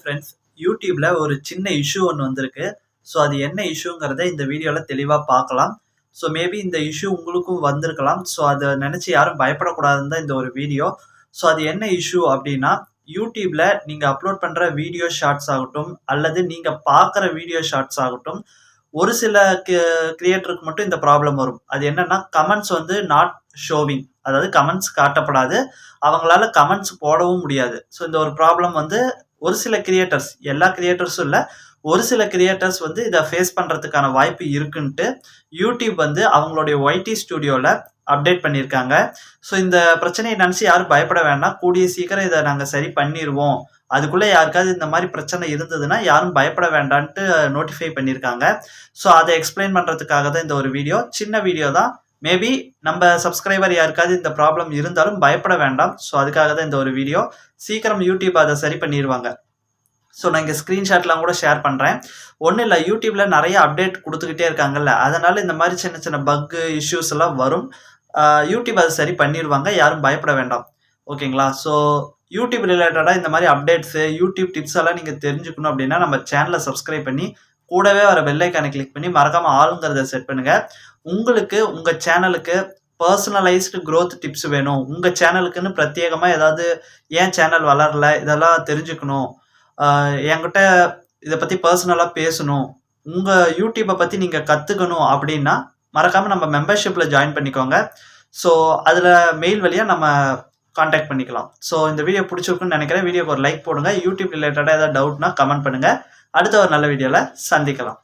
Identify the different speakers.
Speaker 1: Friends, யூடியூப்ல ஒரு சின்ன இஷ்யூ ஒன்று வந்திருக்கு. ஸோ அது என்ன இஷ்யூங்கிறத இந்த வீடியோவில் தெளிவாக பார்க்கலாம். ஸோ மேபி இந்த இஷ்யூ உங்களுக்கும் வந்திருக்கலாம். ஸோ அதை நினச்சி யாரும் பயப்படக்கூடாதுன்னு தான் இந்த ஒரு வீடியோ. ஸோ அது என்ன இஷ்யூ அப்படின்னா, யூடியூப்ல நீங்கள் அப்லோட் பண்ணுற வீடியோ ஷார்ட்ஸ் ஆகட்டும், அல்லது நீங்கள் பார்க்குற வீடியோ ஷார்ட்ஸ் ஆகட்டும், ஒரு சில கிரியேட்டருக்கு மட்டும் இந்த ப்ராப்ளம் வரும். அது என்னன்னா, கமெண்ட்ஸ் வந்து நாட் ஷோவிங், அதாவது கமெண்ட்ஸ் காட்டப்படாது. அவங்களால கமெண்ட்ஸ் போடவும் முடியாது. ஸோ இந்த ஒரு ப்ராப்ளம் வந்து ஒரு சில கிரியேட்டர்ஸ், எல்லா கிரியேட்டர்ஸும் இல்லை, ஒரு சில கிரியேட்டர்ஸ் வந்து இதை ஃபேஸ் பண்ணுறதுக்கான வாய்ப்பு இருக்குன்ட்டு யூடியூப் வந்து அவங்களுடைய ஒய்டி ஸ்டுடியோவில் அப்டேட் பண்ணியிருக்காங்க. ஸோ இந்த பிரச்சனையை நினச்சி யாரும் பயப்பட வேண்டாம். கூடிய சீக்கிரம் இதை நாங்கள் சரி பண்ணிடுவோம். அதுக்குள்ளே யாருக்காவது இந்த மாதிரி பிரச்சனை இருந்ததுன்னா யாரும் பயப்பட வேண்டான்ட்டு நோட்டிஃபை பண்ணியிருக்காங்க. ஸோ அதை எக்ஸ்பிளைன் பண்ணுறதுக்காக தான் இந்த ஒரு வீடியோ. சின்ன வீடியோ தான். மேபி நம்ம சப்ஸ்கிரைபர் யாருக்காவது இந்த ப்ராப்ளம் இருந்தாலும் பயப்பட வேண்டாம். ஸோ அதுக்காக தான் இந்த ஒரு வீடியோ. சீக்கிரம் யூடியூப் அதை சரி பண்ணிடுவாங்க. ஸோ நான் இங்கே ஸ்க்ரீன்ஷாட்லாம் கூட ஷேர் பண்ணுறேன். ஒன்றும் இல்லை, யூடியூப்பில் நிறைய அப்டேட் கொடுத்துக்கிட்டே இருக்காங்கல்ல, அதனால் இந்த மாதிரி சின்ன சின்ன பக்கு இஷ்யூஸ் எல்லாம் வரும். யூடியூப் அதை சரி பண்ணிடுவாங்க. யாரும் பயப்பட வேண்டாம். ஓகேங்களா? ஸோ யூடியூப் ரிலேட்டடாக இந்த மாதிரி அப்டேட்ஸு, யூடியூப் டிப்ஸ் எல்லாம் நீங்கள் தெரிஞ்சுக்கணும் அப்படின்னா நம்ம சேனலை சப்ஸ்கிரைப் பண்ணி கூடவே வர பெல் ஐக்கானை கிளிக் பண்ணி மறக்காமல் ஆளுங்கிறத செட் பண்ணுங்கள். உங்களுக்கு உங்கள் சேனலுக்கு பர்சனலைஸ்டு க்ரோத் டிப்ஸ் வேணும், உங்கள் சேனலுக்குன்னு பிரத்யேகமாக ஏதாவது ஏன் சேனல் வளரல இதெல்லாம் தெரிஞ்சுக்கணும், என்கிட்ட இதை பற்றி பர்சனலாக பேசணும், உங்கள் யூடியூப்பை பற்றி நீங்கள் கற்றுக்கணும் அப்படின்னா மறக்காமல் நம்ம மெம்பர்ஷிப்பில் ஜாயின் பண்ணிக்கோங்க. ஸோ அதில் மெயில் வழியாக நம்ம காண்டாக்ட் பண்ணிக்கலாம். ஸோ இந்த வீடியோ பிடிச்சிருக்குன்னு நினைக்கிறேன். வீடியோக்கு ஒரு லைக் போடுங்க. யூடியூப் ரிலேட்டடாக ஏதாவது டவுட்னா கமெண்ட் பண்ணுங்கள். அடுத்த ஒரு நல்ல வீடியோவில் சந்திக்கலாம்.